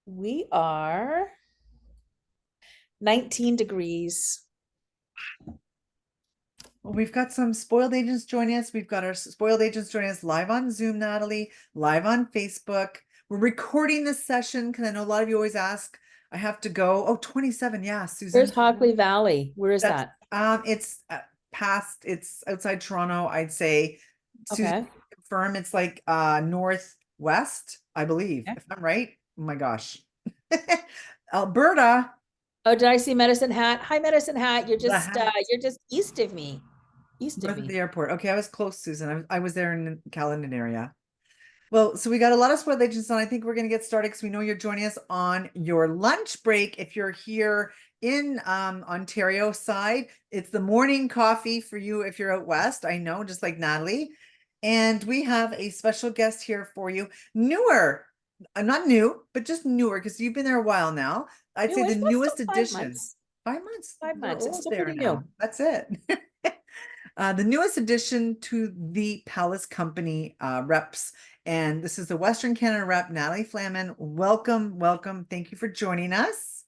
We are 19 degrees. Well, we've got some spoiled agents joining us. We've got our spoiled agents joining us live on Zoom, Natalie, live on Facebook. We're recording this session because I know a lot of you always ask. I have to go. Oh, 27. Yeah, Where's Susan. Hockley Valley? Where is That's that? it's past, it's outside Toronto, I'd say. Susan, Okay. confirm it's like northwest, I believe, Okay. if I'm right. Oh my gosh. Alberta, Oh, did I see Medicine Hat? Hi, Medicine Hat. the hat. You're just east of me. East of North of me. the airport. Okay, I was close, Susan. I was there in the Caledon area. Well, so we got a lot of spoiled agents on. I think we're going to get started because we know you're joining us on your lunch break. If you're here in Ontario side, it's the morning coffee for you if you're out west. I know, just like Natalie. And we have a special guest here for you. Newer, not new, but just newer because you've been there a while now. I'd say No, the it's still newest addition. 5 months. 5 months. We're It's almost still there pretty new. now. That's it. The newest addition to the Palace Company reps, and this is the Western Canada rep, Natalie Flaman. Welcome, welcome. Thank you for joining us.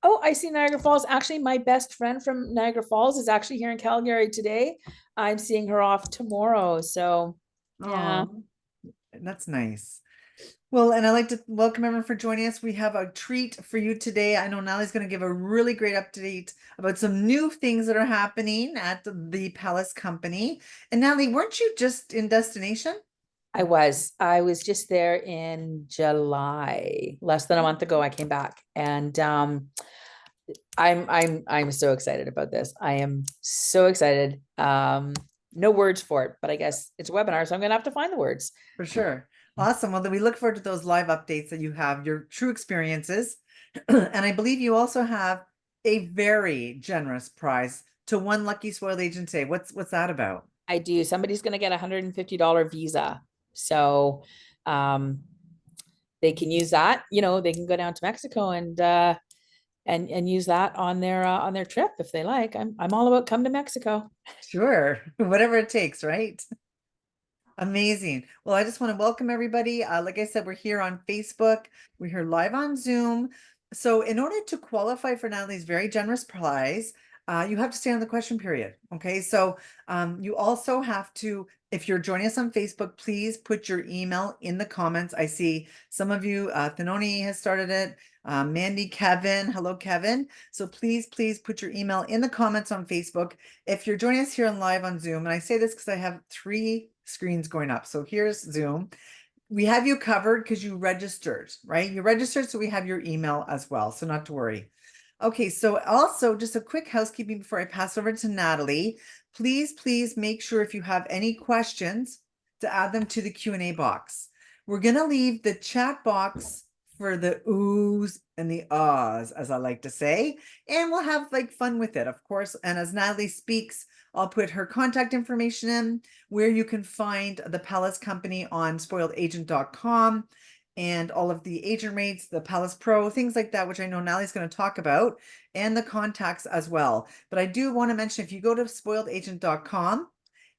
Oh, I see Niagara Falls. Actually, my best friend from Niagara Falls is actually here in Calgary today. I'm seeing her off tomorrow. So, yeah. Oh, that's nice. Well, and I'd like to welcome everyone for joining us. We have a treat for you today. I know Natalie's going to give a really great update about some new things that are happening at the Palace Company. And Natalie, weren't you just in destination? I was just there in July, less than a month ago. I came back, and I'm so excited about this. I am so excited. No words for it, but I guess it's a webinar, so I'm gonna have to find the words. For sure. Awesome. Well, then we look forward to those live updates that you have, your true experiences. And I believe you also have a very generous prize to one lucky spoiled agent today. What's that about? I do. Somebody's gonna get $150 visa, so um, they can use that. They can go down to Mexico and use that on their trip if they like. I'm all about come to Mexico. Sure. Whatever it takes, right? Amazing. Well, I just want to welcome everybody. Like I said, we're here on Facebook. We're here live on Zoom. So in order to qualify for Natalie's very generous prize, you have to stay on the question period. Okay. So you also have to, if you're joining us on Facebook, please put your email in the comments. I see some of you, Thinoni has started it. Mandy, Kevin, hello, Kevin. So please put your email in the comments on Facebook. If you're joining us here on live on Zoom, and I say this because I have 3 screens going up. So here's Zoom. We have you covered because you registered, right? You registered, so we have your email as well. So not to worry. Okay, so also just a quick housekeeping before I pass over to Natalie. Please make sure if you have any questions to add them to the Q&A box. We're going to leave the chat box for the oohs and the ahs, as I like to say, and we'll have like fun with it, of course. And as Natalie speaks, I'll put her contact information in, where you can find the Palace Company on spoiledagent.com, and all of the agent rates, the Palace Pro, things like that, which I know Natalie's going to talk about, and the contacts as well. But I do want to mention, if you go to spoiledagent.com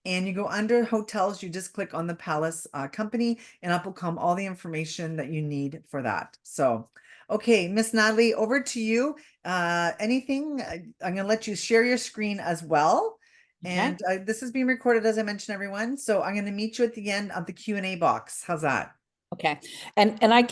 and you go under hotels, you just click on the Palace Company, and up will come all the information that you need for that. So, okay, Miss Natalie, over to you. Anything? I'm going to let you share your screen as well. Okay. And this is being recorded, as I mentioned, everyone. So I'm going to meet you at the end of the Q&A box. How's that? Okay. And I'm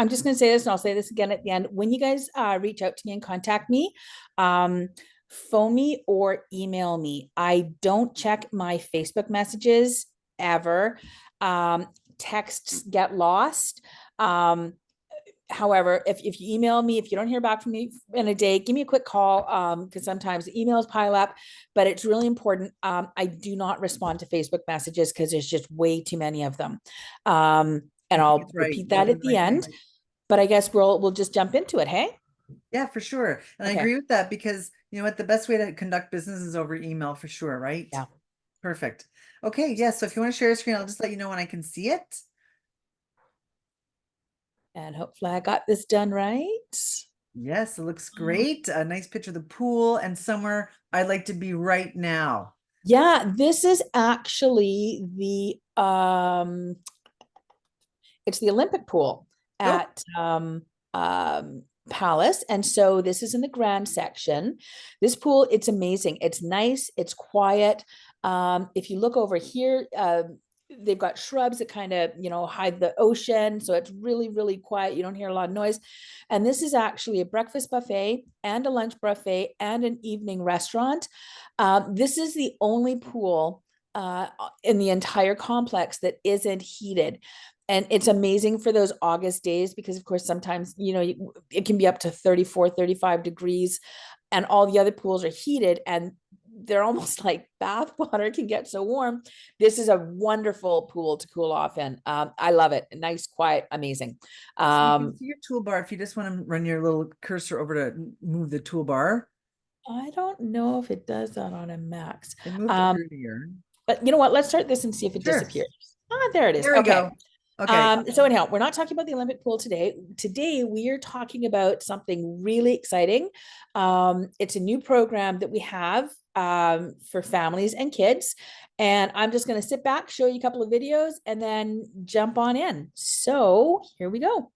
just going to say this and I'll say this again at the end. When you guys reach out to me and contact me, um, phone me or email me. I don't check my Facebook messages ever. Texts get lost. However, if you email me, if you don't hear back from me in a day, give me a quick call, because sometimes emails pile up, but it's really important. I do not respond to Facebook messages because there's just way too many of them. And I think I'll it's right. repeat You're that doing at the the right end, thing. but I guess we'll just jump into it. Hey. Yeah, for sure. And I Okay. agree with that because you know what, the best way to conduct business is over email for sure, right? Yeah. Perfect. Okay, yeah. So if you want to share a screen, I'll just let you know when I can see it. And hopefully I got this done right. Yes, it looks great. A nice picture of the pool and somewhere I'd like to be right now. Yeah, this is actually it's the Olympic pool Oh, at palace. And so this is in the grand section. This pool, it's amazing. It's nice, it's quiet. If you look over here, they've got shrubs that kind of, hide the ocean. So it's really, really quiet. You don't hear a lot of noise. And this is actually a breakfast buffet and a lunch buffet and an evening restaurant. This is the only pool in the entire complex that isn't heated. And it's amazing for those August days because, of course, sometimes, it can be up to 34, 35 degrees and all the other pools are heated and they're almost like bath water can get so warm. This is a wonderful pool to cool off in. I love it. Nice, quiet, amazing. So you can see your toolbar if you just want to run your little cursor over to move the toolbar. I don't know if it does that on a Max. It moved earlier. But you know what? Let's start this and see if it disappears. There it is. There we go. Okay. So anyhow, we're not talking about the Olympic pool today. Today we are talking about something really exciting. It's a new program that we have for families and kids. And I'm just going to sit back, show you a couple of videos, and then jump on in. So here we go.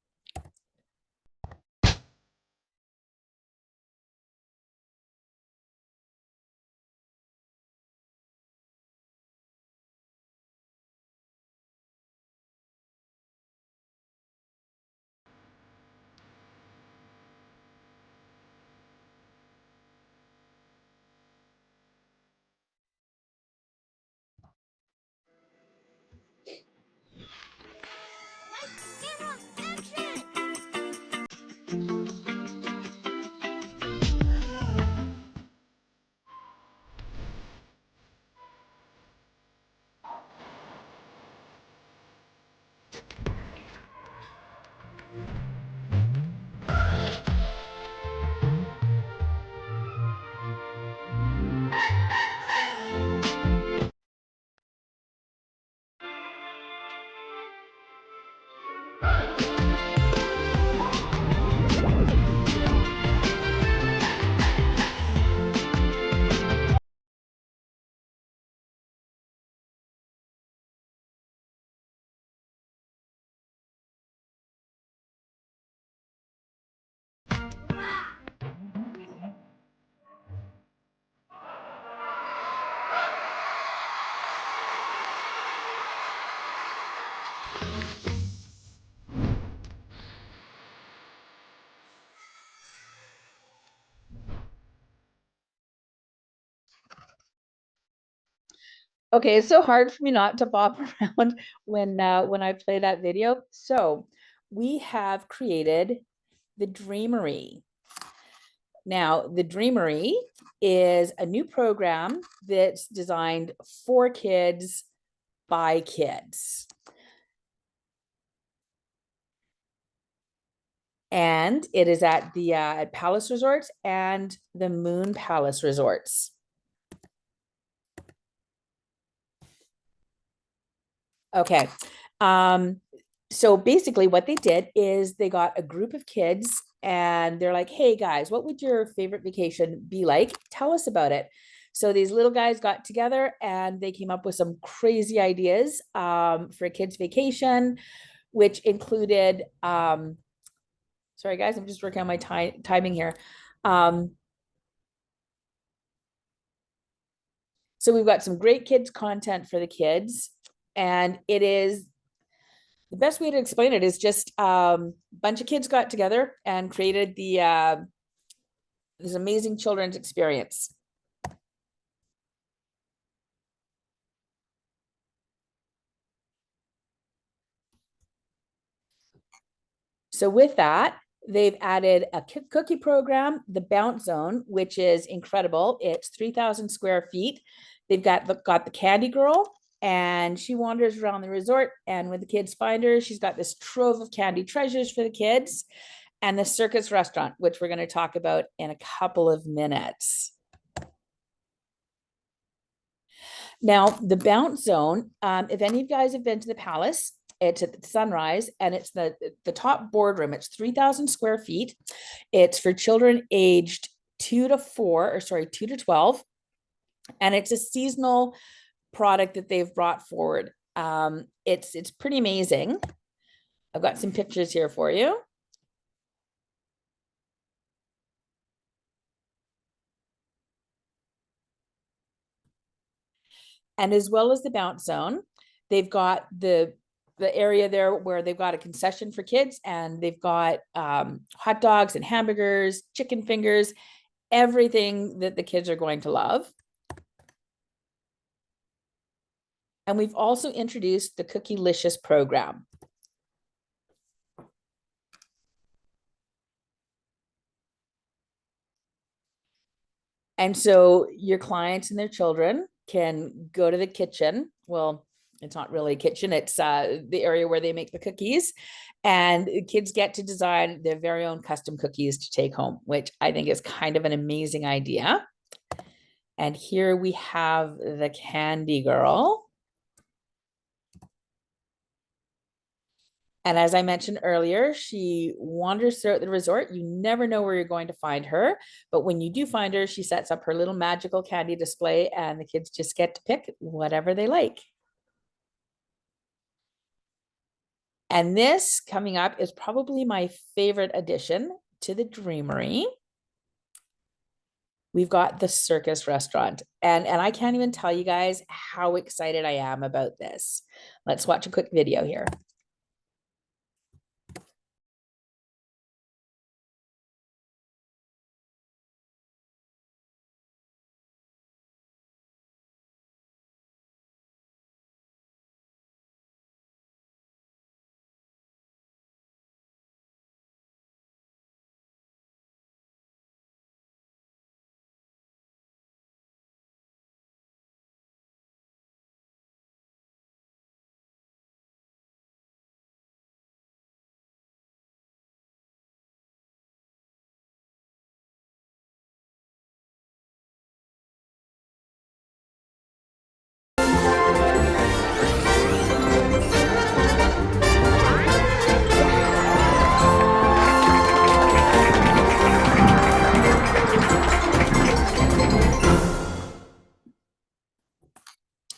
Okay, it's so hard for me not to bop around when I play that video. So we have created the Dreamery. Now, the Dreamery is a new program that's designed for kids by kids. And it is at the at Palace Resorts and the Moon Palace Resorts. Okay. So basically what they did is they got a group of kids and they're like, hey guys, what would your favorite vacation be like? Tell us about it. So these little guys got together and they came up with some crazy ideas for a kid's vacation, which included, sorry guys, I'm just working on my timing here. So we've got some great kids content for the kids, and it is the best way to explain it is just a bunch of kids got together and created this amazing children's experience. So with that, they've added a cookie program, the Bounce Zone, which is incredible. It's 3,000 square feet. They've got the Candy Girl, and she wanders around the resort. And when the kids find her, she's got this trove of candy treasures for the kids. And the Circus Restaurant, which we're going to talk about in a couple of minutes. Now, the Bounce Zone, if any of you guys have been to the Palace, it's at Sunrise and it's the top boardroom. It's 3,000 square feet. It's for children aged 2 to 12. And it's a seasonal product that they've brought forward. It's pretty amazing. I've got some pictures here for you. And as well as the bounce zone, they've got the area there where they've got a concession for kids, and they've got hot dogs and hamburgers, chicken fingers, everything that the kids are going to love. And we've also introduced the Cookielicious program. And so your clients and their children can go to the kitchen. Well, it's not really a kitchen, it's the area where they make the cookies. And kids get to design their very own custom cookies to take home, which I think is kind of an amazing idea. And here we have the Candy Girl. And as I mentioned earlier, she wanders throughout the resort. You never know where you're going to find her. But when you do find her, she sets up her little magical candy display, and the kids just get to pick whatever they like. And this coming up is probably my favorite addition to the Dreamery. We've got the Circus Restaurant. And I can't even tell you guys how excited I am about this. Let's watch a quick video here.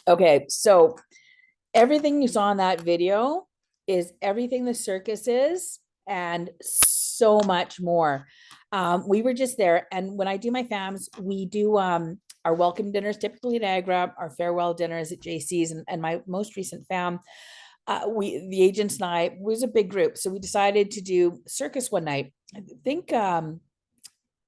Okay, so everything you saw in that video is everything the circus is and so much more. We were just there, and when I do my FAMs, we do our welcome dinners typically at Agra, our farewell dinners at JC's, and my most recent FAM, the agents and I was a big group, so we decided to do circus one night. I think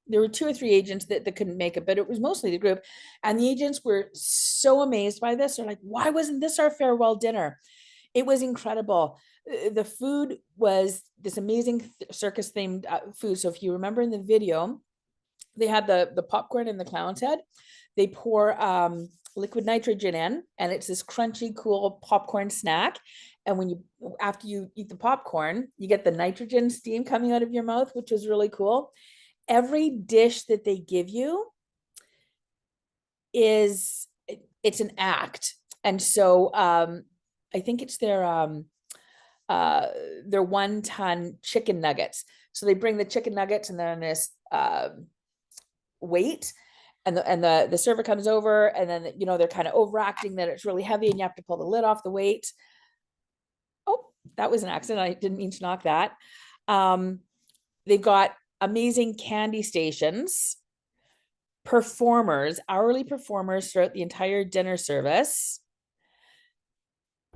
there were 2 or 3 agents that couldn't make it, but it was mostly the group. And the agents were so amazed by this. They're like, why wasn't this our farewell dinner? It was incredible. The food was this amazing circus themed food. So if you remember in the video, they had the popcorn in the clown's head. They pour liquid nitrogen in, and it's this crunchy, cool popcorn snack. And after you eat the popcorn, you get the nitrogen steam coming out of your mouth, which was really cool. Every dish that they give you it's an act. And so I think it's their 1-ton chicken nuggets. So they bring the chicken nuggets, and then this weight, and the server comes over, and then they're kind of overacting that it's really heavy and you have to pull the lid off the weight. Oh, that was an accident. I didn't mean to knock that. They've got amazing candy stations, hourly performers throughout the entire dinner service.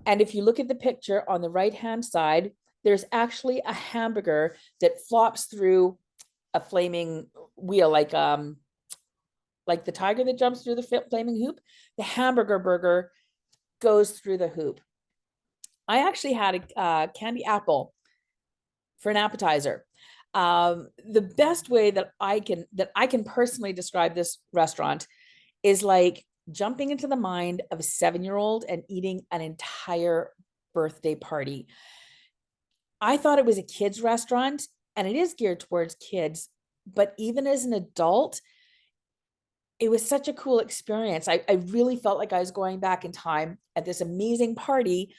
And if you look at the picture on the right-hand side, there's actually a hamburger that flops through a flaming wheel, like the tiger that jumps through the flaming hoop. The hamburger burger goes through the hoop. I actually had a candy apple for an appetizer. The best way that I can personally describe this restaurant is like jumping into the mind of a 7-year-old and eating an entire birthday party. I thought it was a kids restaurant, and it is geared towards kids, but even as an adult, it was such a cool experience. I really felt like I was going back in time at this amazing party,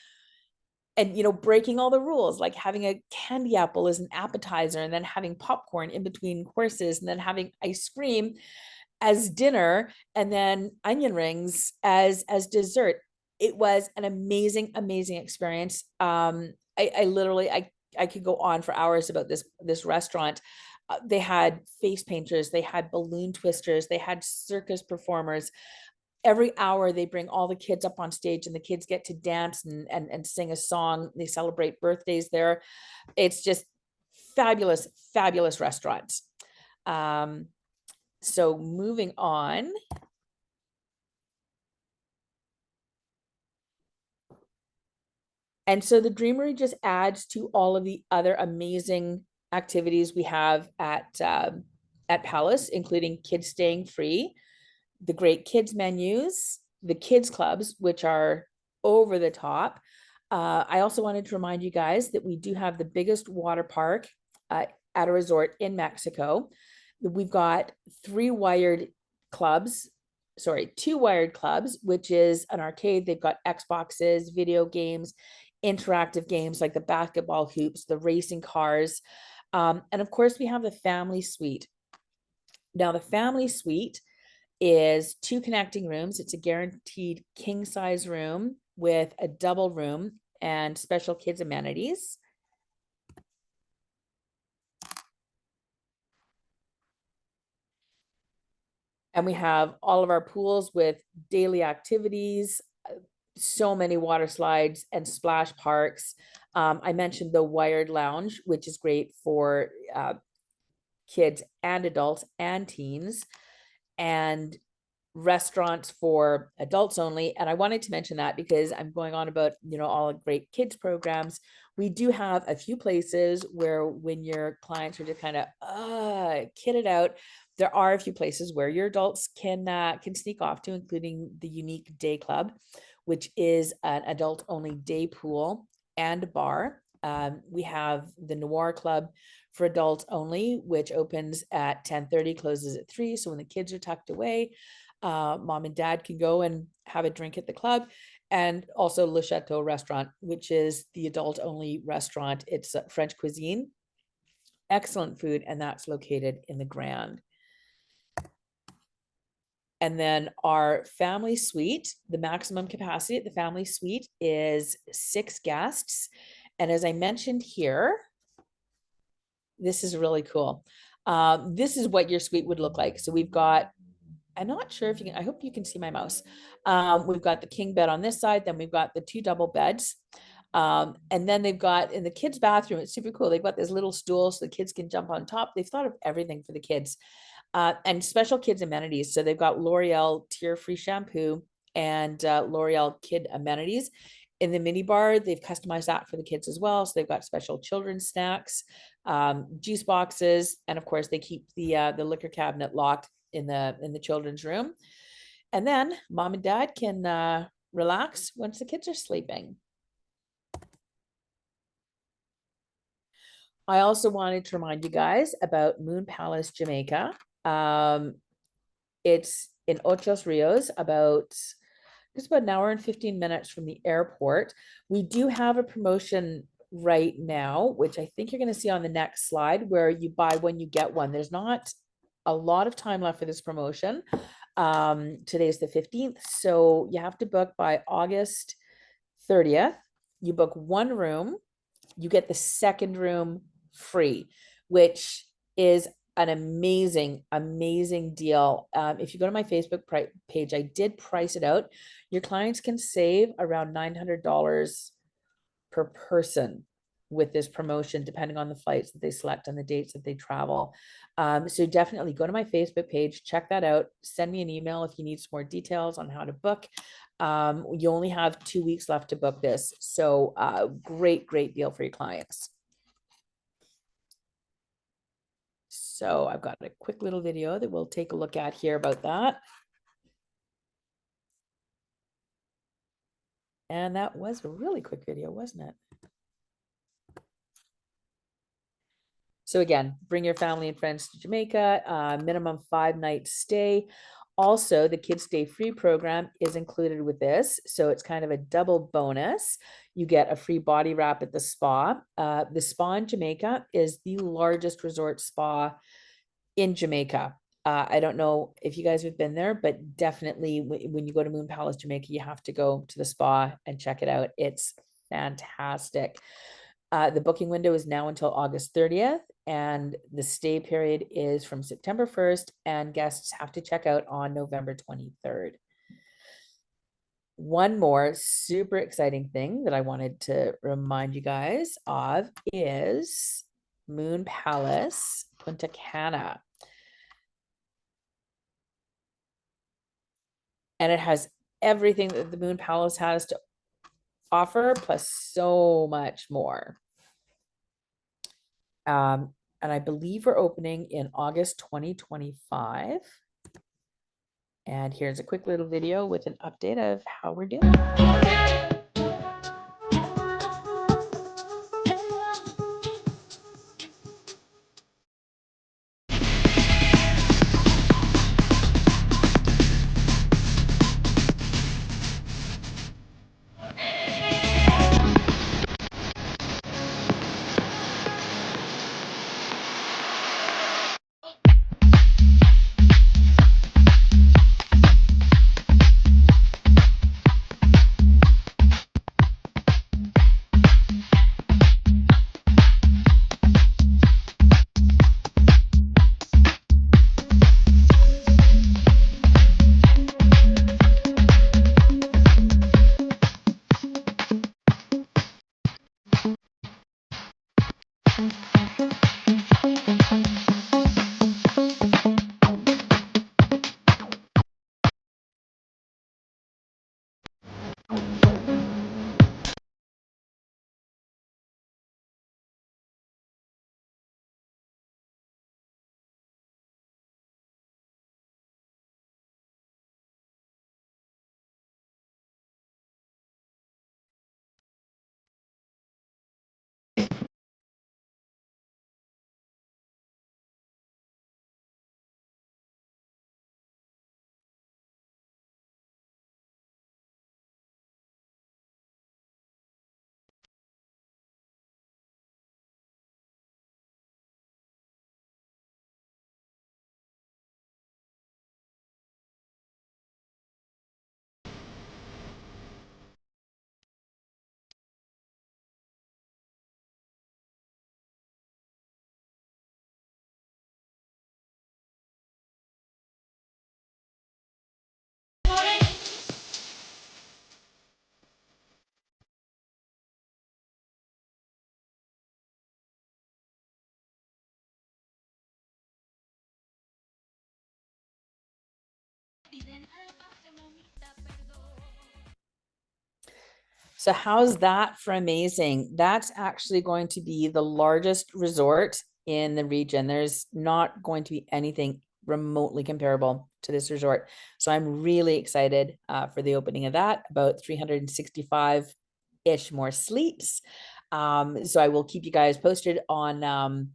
and breaking all the rules, like having a candy apple as an appetizer, and then having popcorn in between courses, and then having ice cream as dinner, and then onion rings as dessert. It was an amazing experience. I literally I could go on for hours about this restaurant. They had face painters, they had balloon twisters, they had circus performers. every hour they bring all the kids up on stage and the kids get to dance and sing a song. They celebrate birthdays there. It's just fabulous, fabulous restaurants. So moving on. And so the Dreamery just adds to all of the other amazing activities we have at Palace, including kids staying free, the great kids menus, the kids clubs, which are over the top. I also wanted to remind you guys that we do have the biggest water park at a resort in Mexico. We've got two wired clubs, which is an arcade. They've got Xboxes, video games, interactive games like the basketball hoops, the racing cars. And of course, we have the family suite. Now, the family suite is 2 connecting rooms. It's a guaranteed king size room with a double room and special kids amenities. And we have all of our pools with daily activities, so many water slides and splash parks. I mentioned the wired lounge, which is great for kids and adults and teens, and restaurants for adults only. And I wanted to mention that because I'm going on about, all great kids programs. We do have a few places where when your clients are just kind of kitted out, there are a few places where your adults can sneak off to, including the Unique Day Club, which is an adult only day pool and bar. We have the Noir Club for adults only, which opens at 10:30, closes at 3. So when the kids are tucked away, mom and dad can go and have a drink at the club. And also Le Chateau Restaurant, which is the adult only restaurant. It's French cuisine, excellent food, and that's located in the Grand. And then our family suite, the maximum capacity at the family suite is 6 guests. And as I mentioned here, this is really cool. This is what your suite would look like. So we've got, I'm not sure if you can, I hope you can see my mouse. We've got the king bed on this side, then we've got the 2 double beds. And then they've got in the kids' bathroom, it's super cool. They've got this little stool so the kids can jump on top. They've thought of everything for the kids. And special kids amenities. So they've got L'Oreal tear-free shampoo and L'Oreal kid amenities. In the mini bar, they've customized that for the kids as well. So they've got special children's snacks, juice boxes, and of course they keep the liquor cabinet locked in the children's room. And then mom and dad can relax once the kids are sleeping. I also wanted to remind you guys about Moon Palace Jamaica. It's in Ocho Rios, just about an hour and 15 minutes from the airport. We do have a promotion right now, which I think you're going to see on the next slide, where you buy one, you get one. There's not a lot of time left for this promotion. Today's the 15th, so you have to book by August 30th. You book 1 room, you get the second room free, which is an amazing, amazing deal. If you go to my Facebook page, I did price it out. Your clients can save around $900 per person with this promotion, depending on the flights that they select and the dates that they travel. So definitely go to my Facebook page, check that out. Send me an email if you need some more details on how to book. You only have 2 weeks left to book this. So great, great deal for your clients. So I've got a quick little video that we'll take a look at here about that. And that was a really quick video, wasn't it? So again, bring your family and friends to Jamaica, minimum 5-night stay. Also, the Kids Stay Free program is included with this. So it's kind of a double bonus. You get a free body wrap at the spa. The spa in Jamaica is the largest resort spa in Jamaica. I don't know if you guys have been there, but definitely when you go to Moon Palace, Jamaica, you have to go to the spa and check it out. It's fantastic. The booking window is now until August 30th, and the stay period is from September 1st, and guests have to check out on November 23rd. one more super exciting thing that I wanted to remind you guys of is Moon Palace, Punta Cana. And it has everything that the Moon Palace has to offer, plus so much more. And I believe we're opening in August 2025. And here's a quick little video with an update of how we're doing. So how's that for amazing? That's actually going to be the largest resort in the region. There's not going to be anything remotely comparable to this resort. So I'm really excited for the opening of that, about 365-ish more sleeps. So I will keep you guys posted on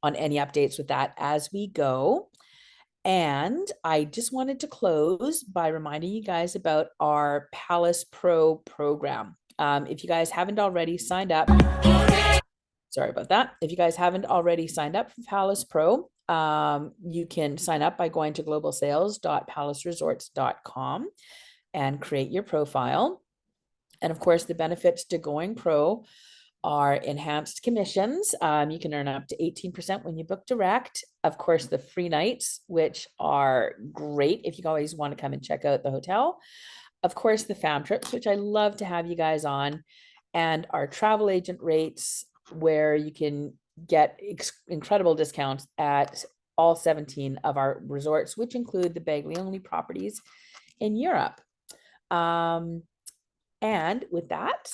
any updates with that as we go. And I just wanted to close by reminding you guys about our Palace Pro program. If you guys haven't already signed up, sorry about that. If you guys haven't already signed up for Palace Pro, you can sign up by going to globalsales.palaceresorts.com and create your profile. And of course, the benefits to going pro are enhanced commissions. You can earn up to 18% when you book direct. Of course, the free nights, which are great if you always want to come and check out the hotel. Of course, the fam trips, which I love to have you guys on, and our travel agent rates, where you can get incredible discounts at all 17 of our resorts, which include the Bagley only properties in Europe. And with that,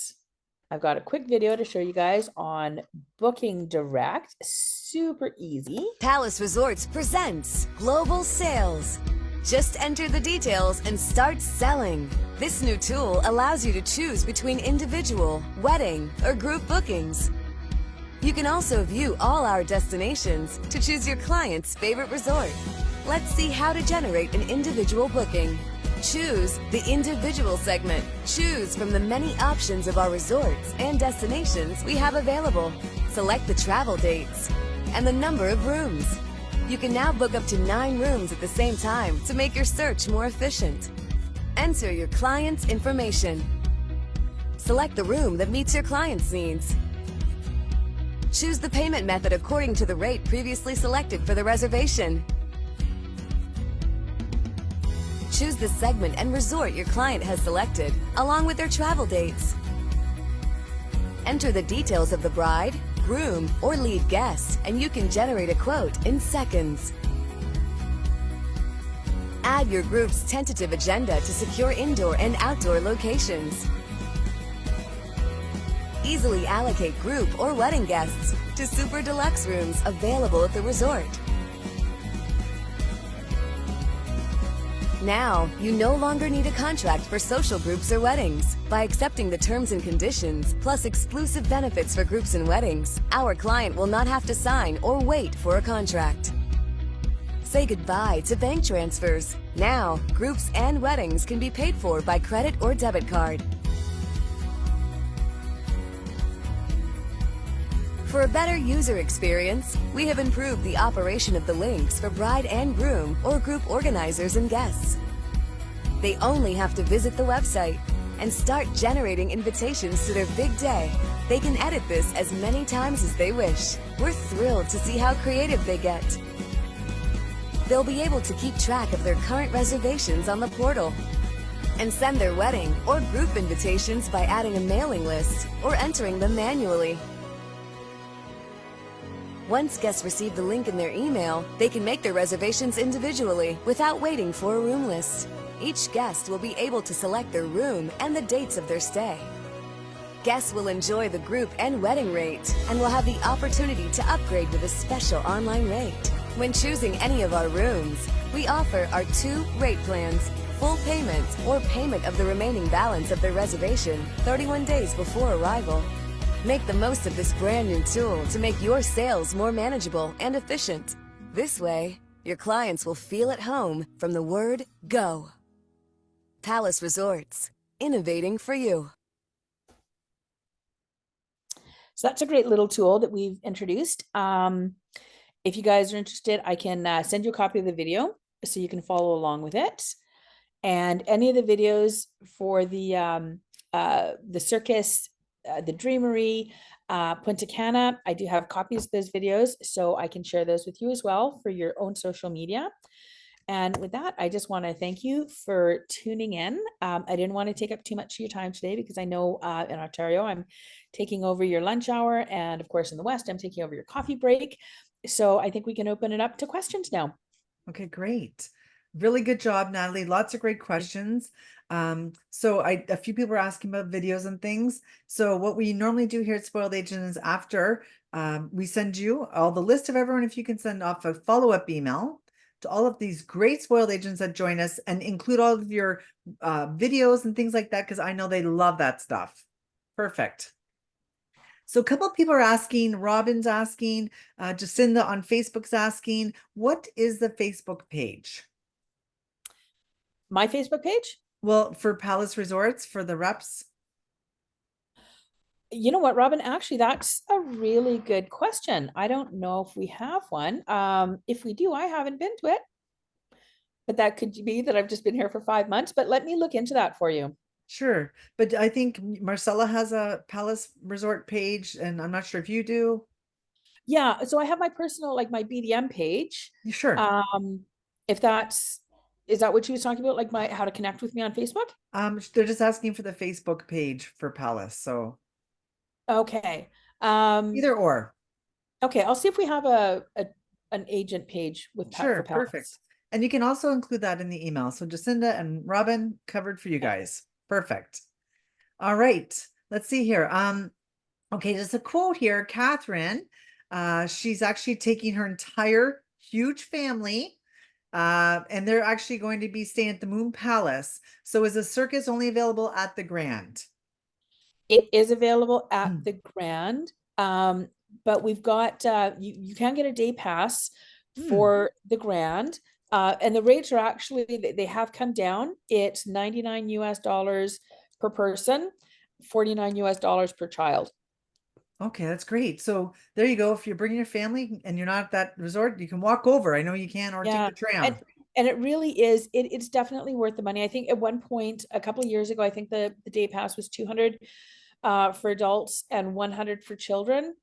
I've got a quick video to show you guys on booking direct. Super easy. Palace Resorts presents Global Sales. Just enter the details and start selling. This new tool allows you to choose between individual, wedding, or group bookings. You can also view all our destinations to choose your client's favorite resort. Let's see how to generate an individual booking. Choose the individual segment. Choose from the many options of our resorts and destinations we have available. Select the travel dates and the number of rooms. You can now book up to 9 rooms at the same time to make your search more efficient. Enter your client's information. Select the room that meets your client's needs. Choose the payment method according to the rate previously selected for the reservation. choose the segment and resort your client has selected, along with their travel dates. Enter the details of the bride, groom, or lead guest, and you can generate a quote in seconds. Add your group's tentative agenda to secure indoor and outdoor locations. Easily allocate group or wedding guests to super deluxe rooms available at the resort. Now, you no longer need a contract for social groups or weddings. By accepting the terms and conditions, plus exclusive benefits for groups and weddings, our client will not have to sign or wait for a contract. Say goodbye to bank transfers. Now, groups and weddings can be paid for by credit or debit card. For a better user experience, we have improved the operation of the links for bride and groom or group organizers and guests. They only have to visit the website and start generating invitations to their big day. They can edit this as many times as they wish. We're thrilled to see how creative they get. They'll be able to keep track of their current reservations on the portal and send their wedding or group invitations by adding a mailing list or entering them manually. Once guests receive the link in their email, they can make their reservations individually without waiting for a room list. Each guest will be able to select their room and the dates of their stay. Guests will enjoy the group and wedding rate and will have the opportunity to upgrade with a special online rate. When choosing any of our rooms, we offer our 2 rate plans: full payment or payment of the remaining balance of their reservation 31 days before arrival. Make the most of this brand new tool to make your sales more manageable and efficient. This way, your clients will feel at home from the word go. Palace Resorts, innovating for you. So that's a great little tool that we've introduced. If you guys are interested, I can send you a copy of the video so you can follow along with it. And any of the videos for the circus, the Dreamery, Punta Cana, I do have copies of those videos, so I can share those with you as well for your own social media. And with that, I just want to thank you for tuning in. I didn't want to take up too much of your time today because I know in Ontario, I'm taking over your lunch hour. And of course, in the West, I'm taking over your coffee break. So I think we can open it up to questions now. Okay, great. Really good job, Natalie. Lots of great questions. So a few people are asking about videos and things. So what we normally do here at Spoiled Agent is after we send you all the list of everyone, if you can send off a follow-up email to all of these great Spoiled Agents that join us and include all of your videos and things like that, because I know they love that stuff. Perfect. So a couple of people are asking, Robin's asking, Jacinda on Facebook's asking, what is the Facebook page? My Facebook page? Well, for Palace Resorts, for the reps. You know what, Robin, actually, that's a really good question. I don't know if we have one. If we do, I haven't been to it. But that could be that I've just been here for 5 months, but let me look into that for you. Sure. But I think Marcella has a Palace Resort page, and I'm not sure if you do. Yeah, so I have my personal, like my BDM page. Sure. If is that what she was talking about? Like how to connect with me on Facebook? They're just asking for the Facebook page for Palace. So okay. Either or. Okay, I'll see if we have an agent page with Sure, for Palace. perfect. And you can also include that in the email. So Jacinda and Robin covered for you guys. Perfect. All right. Let's see here. Okay, there's a quote here. Catherine, she's actually taking her entire huge family, and they're actually going to be staying at the Moon Palace. So is the circus only available at the Grand? It is available at the Grand, but we've got you can get a day pass for the Grand, and the rates are actually they have come down. It's $99 US per person, $49 US per child. Okay, that's great. So there you go. If you're bringing your family and you're not at that resort, you can walk over. I know you can, or take the tram. And it really is, it's definitely worth the money. I think at one point, a couple of years ago, I think the day pass was 200 for adults and 100 for children.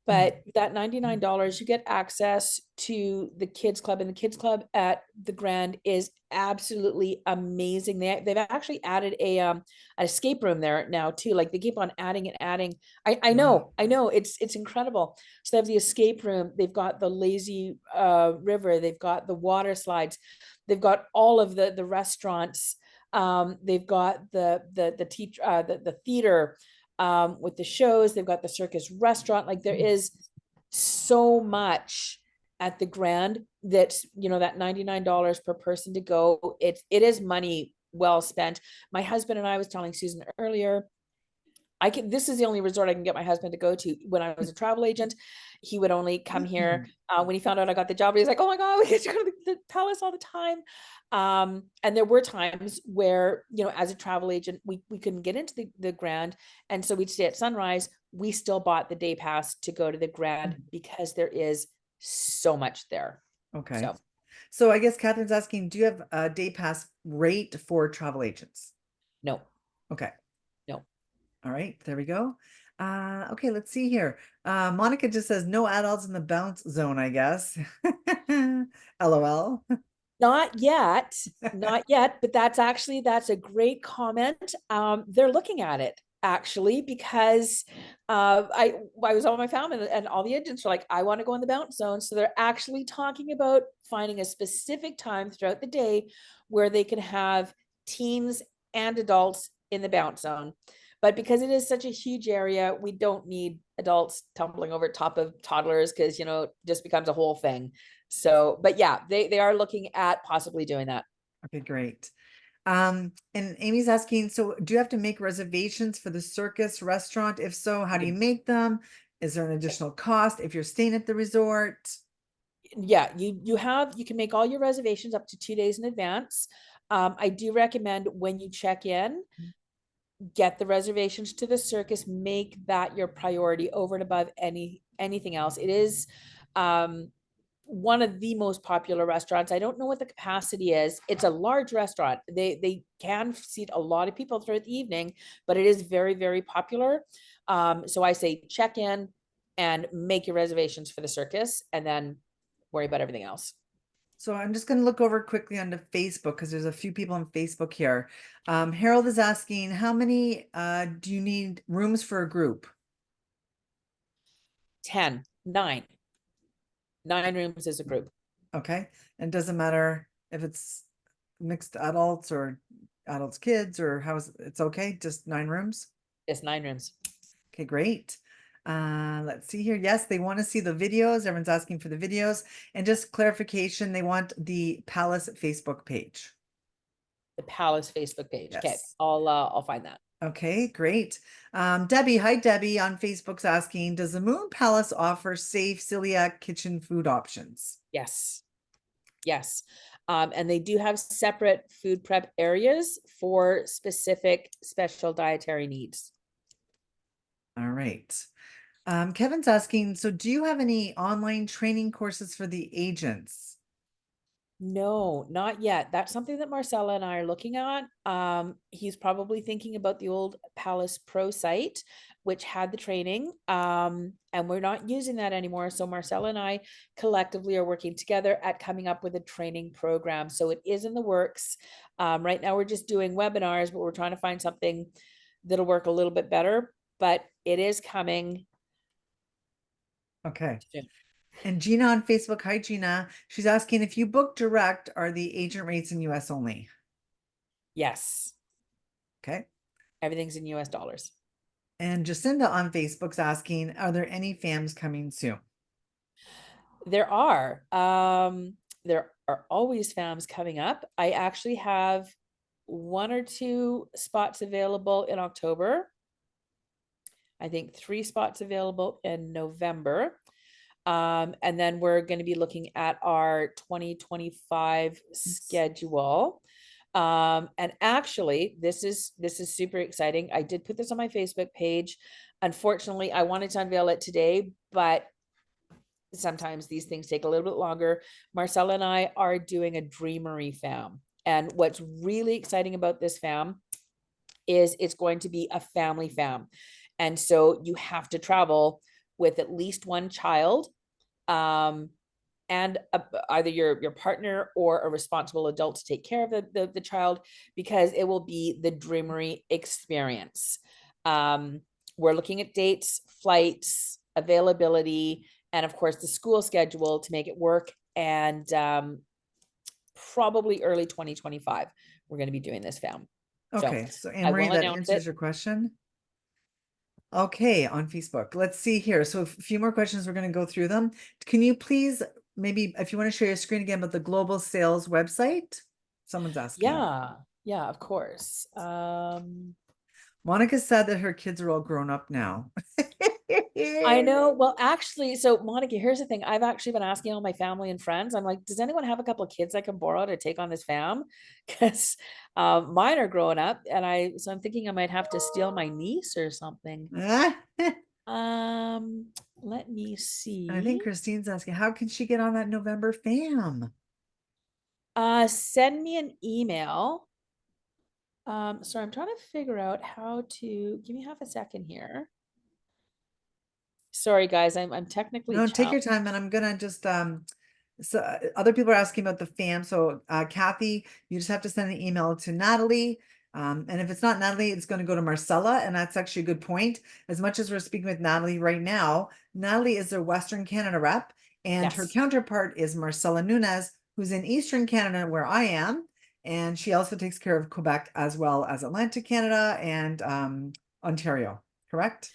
But that $99, you get access to the kids club, and the kids club at the Grand is absolutely amazing. They've actually added an escape room there now too. Like they keep on adding and adding. I know, it's incredible. So they have the escape room, they've got the lazy river, they've got the water slides, they've got all of the restaurants, they've got the theater, with the shows, they've got the circus restaurant. Like there is so much at the Grand that's, that $99 per person to go. It is money well spent. My husband and I was telling Susan earlier, this is the only resort I can get my husband to go to. When I was a travel agent, he would only come here when he found out I got the job. He was like, oh my God, we get to go to the palace all the time. And there were times where, as a travel agent, we couldn't get into the Grand. And so we'd stay at Sunrise. We still bought the day pass to go to the Grand because there is so much there. Okay. So I guess Catherine's asking, do you have a day pass rate for travel agents? No. Okay. No. All right, there we go. Okay, let's see here. Monica just says no adults in the bounce zone, I guess. LOL. Not yet, but that's a great comment. They're looking at it actually, because I was on my family, and all the agents are like, I want to go in the bounce zone. So they're actually talking about finding a specific time throughout the day where they can have teens and adults in the bounce zone. But because it is such a huge area, we don't need adults tumbling over top of toddlers, because, it just becomes a whole thing. So, but yeah, they are looking at possibly doing that. Okay, great. And Amy's asking, so do you have to make reservations for the circus restaurant? If so, how do you make them? Is there an additional cost if you're staying at the resort? Yeah, you can make all your reservations up to 2 days in advance. I do recommend when you check in, get the reservations to the circus, make that your priority over and above anything else. It is one of the most popular restaurants. I don't know what the capacity is. It's a large restaurant. They can seat a lot of people throughout the evening, but it is very, very popular. So I say check in and make your reservations for the circus, and then worry about everything else. So I'm just going to look over quickly onto Facebook, because there's a few people on Facebook here. Harold is asking, how many do you need rooms for a group? 9 rooms is a group. Okay. And doesn't matter if it's mixed adults or adults, kids, or it's okay. Just 9 rooms. It's 9 rooms. Okay, great. Let's see here. Yes, they want to see the videos. Everyone's asking for the videos. And just clarification, they want the Palace Facebook page. The Palace Facebook page. Yes. Okay, I'll find that. Okay, great. Debbie, hi Debbie on Facebook's asking, does the Moon Palace offer safe celiac kitchen food options? Yes. And they do have separate food prep areas for specific special dietary needs. All right. Kevin's asking, so do you have any online training courses for the agents? No, not yet. That's something that Marcella and I are looking at. He's probably thinking about the old Palace Pro site, which had the training, and we're not using that anymore. So Marcella and I collectively are working together at coming up with a training program. So it is in the works. Right now we're just doing webinars, but we're trying to find something that'll work a little bit better, but it is coming. Okay. And Gina on Facebook, hi Gina. She's asking, if you book direct, are the agent rates in US only? Yes. Okay. Everything's in US dollars. And Jacinda on Facebook's asking, are there any FAMs coming soon? There are. There are always FAMs coming up. I actually have 1 or 2 spots available in October. I think 3 spots available in November. And then we're going to be looking at our 2025 schedule. And actually, this is super exciting. I did put this on my Facebook page. Unfortunately, I wanted to unveil it today, but sometimes these things take a little bit longer. Marcella and I are doing a Dreamery FAM. And what's really exciting about this FAM is it's going to be a family FAM. And so you have to travel with at least one child, and either your partner or a responsible adult to take care of the child, because it will be the Dreamery experience. We're looking at dates, flights, availability, and of course the school schedule to make it work. And probably early 2025, we're going to be doing this, fam. Okay, so I Anne Marie, will that announce answers it. your question. Okay, on Facebook. Let's see here. So a few more questions. We're going to go through them. Can you please, maybe if you want to share your screen again, about the global sales website? Someone's asking. Yeah, of course. Monica said that her kids are all grown up now. I know. Well, actually, so Monica, here's the thing. I've actually been asking all my family and friends. I'm like, does anyone have a couple of kids I can borrow to take on this fam? Because mine are growing up, and so I'm thinking I might have to steal my niece or something. Let me see. I think Christine's asking, how can she get on that November fam? Send me an email. Sorry, I'm trying to figure out how to, give me half a second here. Sorry, guys, I'm technically No, take your challenged. time, and I'm gonna just so other people are asking about the fam. So Kathy, you just have to send an email to Natalie. And if it's not Natalie, it's going to go to Marcella, and that's actually a good point. As much as we're speaking with Natalie right now, Natalie is their Western Canada rep, and her Yes. counterpart is Marcella Nunez, who's in Eastern Canada, where I am, and she also takes care of Quebec as well as Atlantic Canada and Ontario. Correct?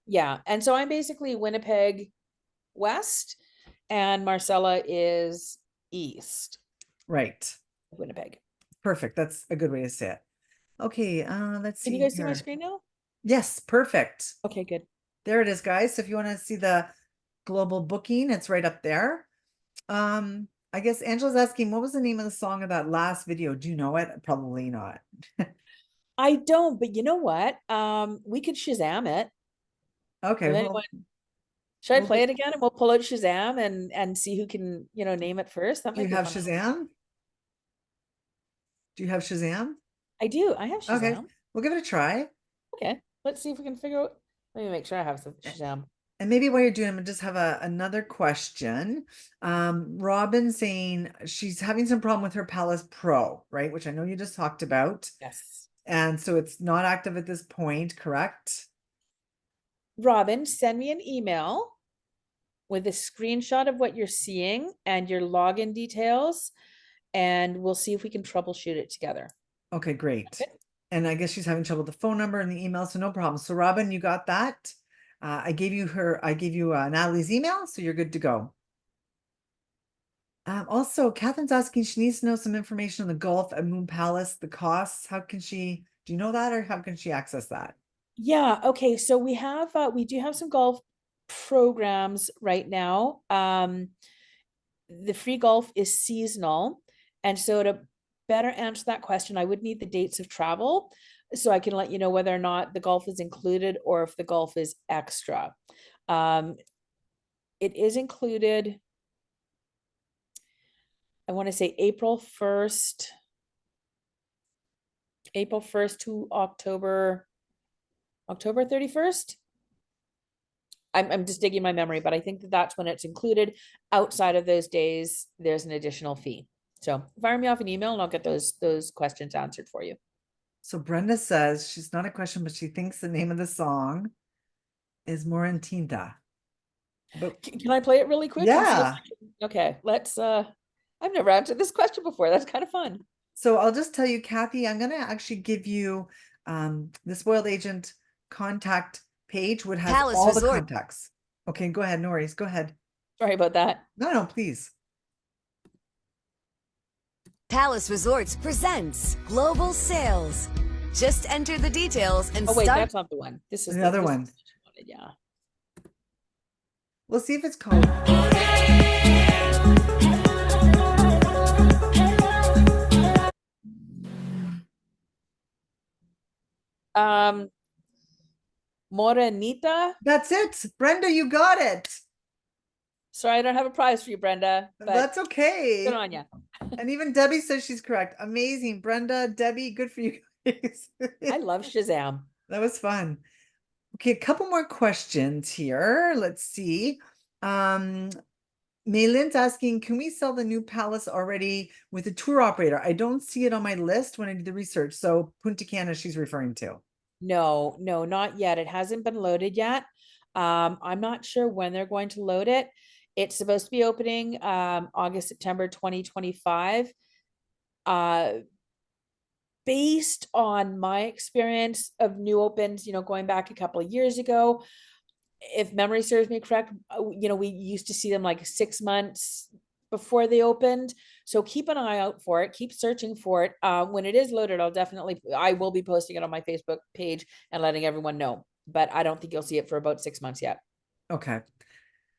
Yeah. And so I'm basically Winnipeg West, and Marcella is east Right. of Winnipeg. Perfect. That's a good way to say it. Okay, let's see Can you guys see my here. screen now? Yes, perfect. Okay, good. There it is, guys. So if you want to see the global booking, it's right up there. I guess Angela's asking, what was the name of the song of that last video? Do you know it? Probably not. I don't, but you know what? We could Shazam it. Okay, If well, anyone, should I we'll play get, it again and we'll pull out Shazam and see who can, name it first? That do you might be have fun. Shazam? Do you have Shazam? I do. I have Okay, Shazam. we'll give it a try. Okay. Let's see if we can figure out. Let me make sure I have some Shazam. And maybe while you're doing, I just have another question. Robin saying she's having some problem with her Palace Pro, right? Which I know you just talked about. Yes. And so it's not active at this point, correct? Robin, send me an email with a screenshot of what you're seeing and your login details, and we'll see if we can troubleshoot it together. Okay, great. Okay. And I guess she's having trouble with the phone number and the email, so no problem. So Robin, you got that. I gave you Natalie's email, so you're good to go. Also, Catherine's asking, she needs to know some information on the golf at Moon Palace, the costs. How can she, do you know that, or how can she access that? Yeah, okay. So we do have some golf programs right now. The free golf is seasonal, and so to better answer that question, I would need the dates of travel so I can let you know whether or not the golf is included or if the golf is extra. It is included, I want to say April 1st to October 31st. I'm just digging my memory, but I think that's when it's included. Outside of those days, there's an additional fee. So fire me off an email and I'll get those questions answered for you. So Brenda says she's not a question, but she thinks the name of the song is Morentinta. But Can I play it really quick? yeah. Okay, let's I've never answered this question before. That's kind of fun. So I'll just tell you, Kathy, I'm going to actually give you the Spoiled Agent contact page, would have Palace all the Resort. contacts. Okay, go ahead. No worries. Go ahead. Sorry about that. No, please. Palace Resorts presents Global Sales. Just enter the details and Oh wait, start. that's not the one. This is The other one. Yeah. We'll see if it's called. Morenita. That's it. Brenda, you got it. Sorry, I don't have a prize for you, Brenda. But That's okay. good on you. And even Debbie says she's correct. Amazing. Brenda, Debbie, good for you guys. I love Shazam. That was fun. Okay, a couple more questions here. Let's see. Maylin's asking, can we sell the new palace already with a tour operator? I don't see it on my list when I did the research. So Punta Cana she's referring to. No, no, not yet. It hasn't been loaded yet. I'm not sure when they're going to load it. It's supposed to be opening August, September 2025. Uh, based on my experience of new opens, going back a couple of years ago, if memory serves me correct, we used to see them like 6 months before they opened. So keep an eye out for it. Keep searching for it. When it is loaded, I will be posting it on my Facebook page and letting everyone know. But I don't think you'll see it for about 6 months yet. Okay.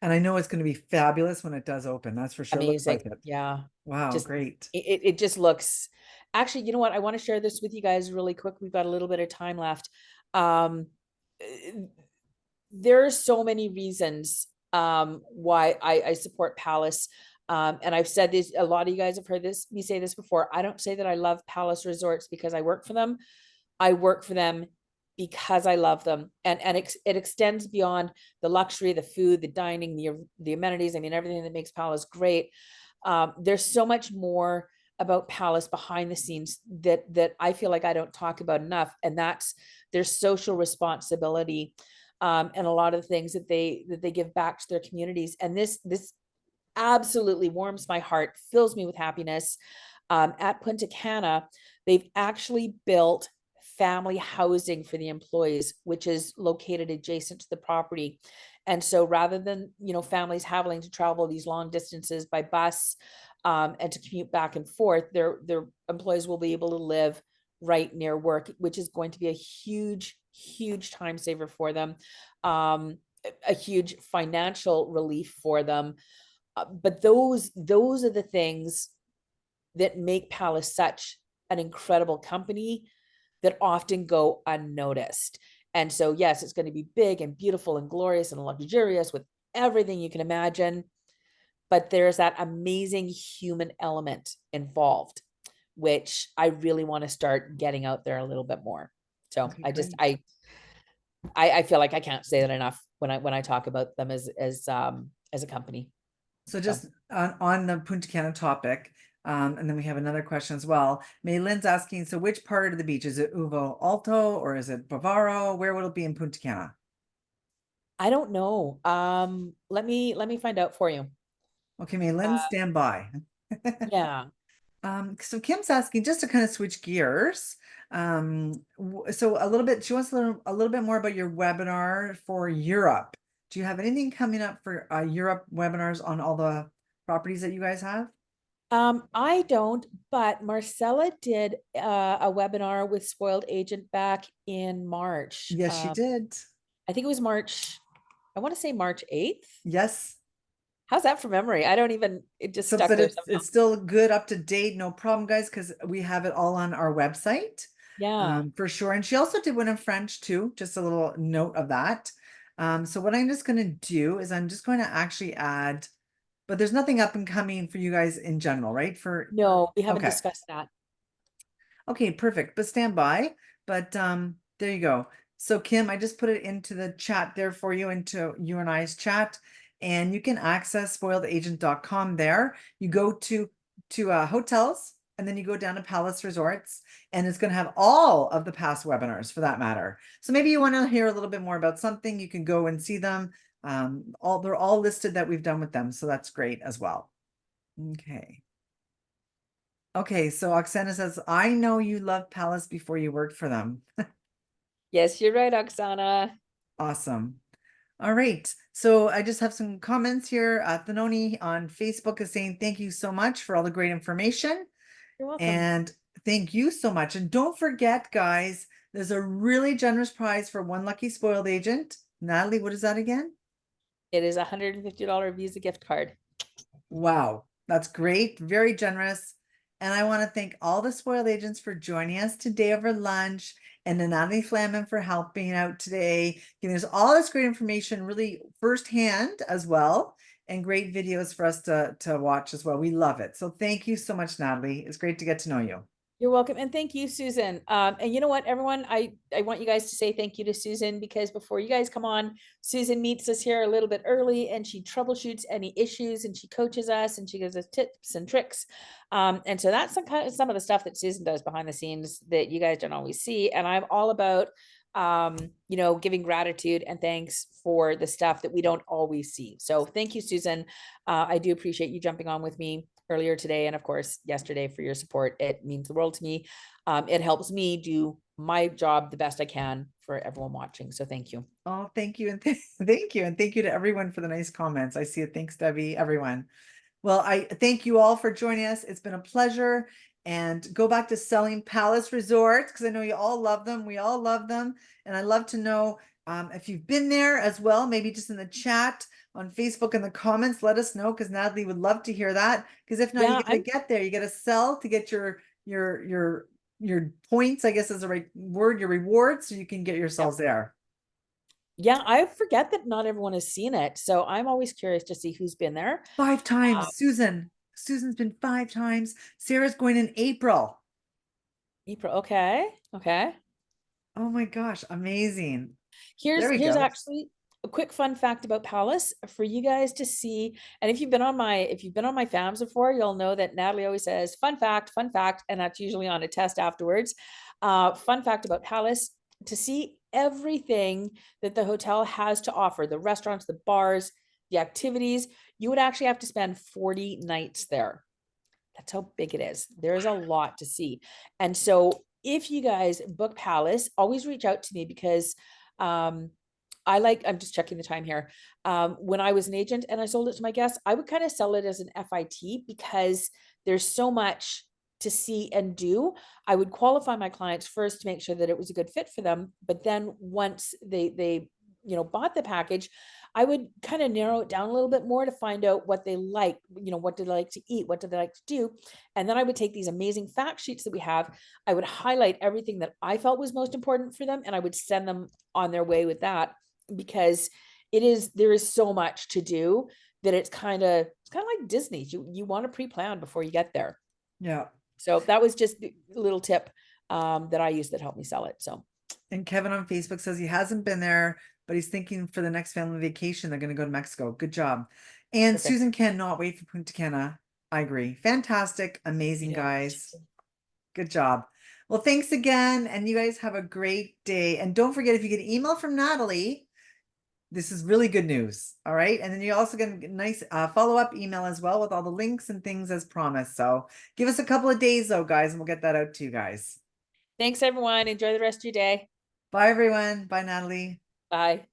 And I know it's going to be fabulous when it does open. That's for sure. Looks like Amazing. it. Yeah. Wow, Just great. it just looks. Actually, you know what? I want to share this with you guys really quick. We've got a little bit of time left. Um, there are so many reasons why I support Palace. And I've said this, a lot of you guys have heard me say this before. I don't say that I love Palace Resorts because I work for them. I work for them because I love them. And it extends beyond the luxury, the food, the dining, the amenities. I mean, everything that makes Palace great. There's so much more about Palace behind the scenes that I feel like I don't talk about enough. And that's their social responsibility. And a lot of the things that they give back to their communities. And this absolutely warms my heart, fills me with happiness. At Punta Cana, they've actually built family housing for the employees, which is located adjacent to the property. And so rather than, families having to travel these long distances by bus and to commute back and forth, their employees will be able to live right near work, which is going to be a huge, huge time saver for them, a huge financial relief for them. But those are the things that make Palace such an incredible company that often go unnoticed. And so, yes, it's going to be big and beautiful and glorious and luxurious with everything you can imagine. But there's that amazing human element involved, which I really want to start getting out there a little bit more. So Okay, I just, great. I feel like I can't say that enough when I talk about them as a company. So just on the Punta Cana topic, and then we have another question as well. Maylin's asking, so which part of the beach? Is it Uvo Alto or is it Bavaro? Where will it be in Punta Cana? I don't know. Let me find out for you. Okay, Maylin, stand by. Yeah. So Kim's asking just to kind of switch gears. So a little bit, she wants to learn a little bit more about your webinar for Europe. Do you have anything coming up for Europe webinars on all the properties that you guys have? I don't, but Marcella did a webinar with Spoiled Agent back in March. Yes, she did. I think it was March. I want to say March 8th. Yes. How's that from memory? I don't even, it just So, stuck but there it's somehow. still good, up to date, no problem, guys, because we have it all on our website. Yeah. For sure. And she also did one in French too, just a little note of that. So what I'm just going to do is I'm just going to actually add, but there's nothing up and coming for you guys in general, right? No, we haven't Okay. discussed that. Okay, perfect. But stand by. But there you go. So Kim, I just put it into the chat there for you, into you and I's chat, and you can access spoiledagent.com there. You go to hotels, and then you go down to Palace Resorts, and it's going to have all of the past webinars for that matter. So maybe you want to hear a little bit more about something, you can go and see them. They're all listed that we've done with them, so that's great as well. Okay. Okay, so Oksana says, I know you love Palace before you worked for them. Yes, you're right, Oksana. Awesome. All right. So I just have some comments here. Thanoni on Facebook is saying, thank you so much for all the great information. You're welcome. And thank you so much. And don't forget, guys, there's a really generous prize for one lucky spoiled agent. Natalie, what is that again? It is a $150 Visa gift card. Wow, that's great. Very generous. And I want to thank all the spoiled agents for joining us today over lunch, and Natalie Flaman for helping out today, giving us all this great information really firsthand as well, and great videos for us to watch as well. We love it. So thank you so much, Natalie. It's great to get to know you. You're welcome. And thank you, Susan. And you know what, everyone, I want you guys to say thank you to Susan, because before you guys come on, Susan meets us here a little bit early and she troubleshoots any issues and she coaches us and she gives us tips and tricks. And so that's some of the stuff that Susan does behind the scenes that you guys don't always see. And I'm all about, giving gratitude and thanks for the stuff that we don't always see. So thank you, Susan. I do appreciate you jumping on with me earlier today, and of course yesterday, for your support. It means the world to me. It helps me do my job the best I can for everyone watching. So thank you. Oh, thank you. And thank you. And thank you to everyone for the nice comments. I see it. Thanks, Debbie, everyone. Well, I thank you all for joining us. It's been a pleasure. And go back to Selling Palace Resorts, because I know you all love them. We all love them. And I'd love to know if you've been there as well, maybe just in the chat on Facebook in the comments, let us know, because Natalie would love to hear that. Because if not, Yeah, you got to get there. You got to sell to get your points, I guess is the right word, your rewards, so you can get yourselves there. Yeah, I forget that not everyone has seen it. So I'm always curious to see who's been there. 5 times, Susan's been 5 times. Sarah's going in April. April. Okay. Okay. Oh my gosh, amazing. Here's There we go. actually a quick fun fact about Palace for you guys to see. And if you've been on my FAMs before, you'll know that Natalie always says fun fact, and that's usually on a test afterwards. Fun fact about Palace: to see everything that the hotel has to offer, the restaurants, the bars, the activities, you would actually have to spend 40 nights there. That's how big it is. There's a lot to see. And so if you guys book Palace, always reach out to me, because I'm just checking the time here. When I was an agent and I sold it to my guests, I would kind of sell it as an FIT, because there's so much to see and do. I would qualify my clients first to make sure that it was a good fit for them. But then once they bought the package, I would kind of narrow it down a little bit more to find out what they like, what do they like to eat? What do they like to do? And then I would take these amazing fact sheets that we have. I would highlight everything that I felt was most important for them, and I would send them on their way with that, because there is so much to do that it's kind of like Disney. You want to pre-plan before you get there. Yeah. So that was just a little tip that I used that helped me sell it. So. And Kevin on Facebook says he hasn't been there, but he's thinking for the next family vacation, they're going to go to Mexico. Good job. And Perfect. Susan cannot wait for Punta Cana. I agree. Fantastic. Amazing, guys. Good job. Well, thanks again. And you guys have a great day. And don't forget, if you get an email from Natalie, this is really good news. All right. And then you also get a nice follow-up email as well with all the links and things as promised. So give us a couple of days though, guys, and we'll get that out to you guys. Thanks, everyone. Enjoy the rest of your day. Bye, everyone. Bye, Natalie. Bye.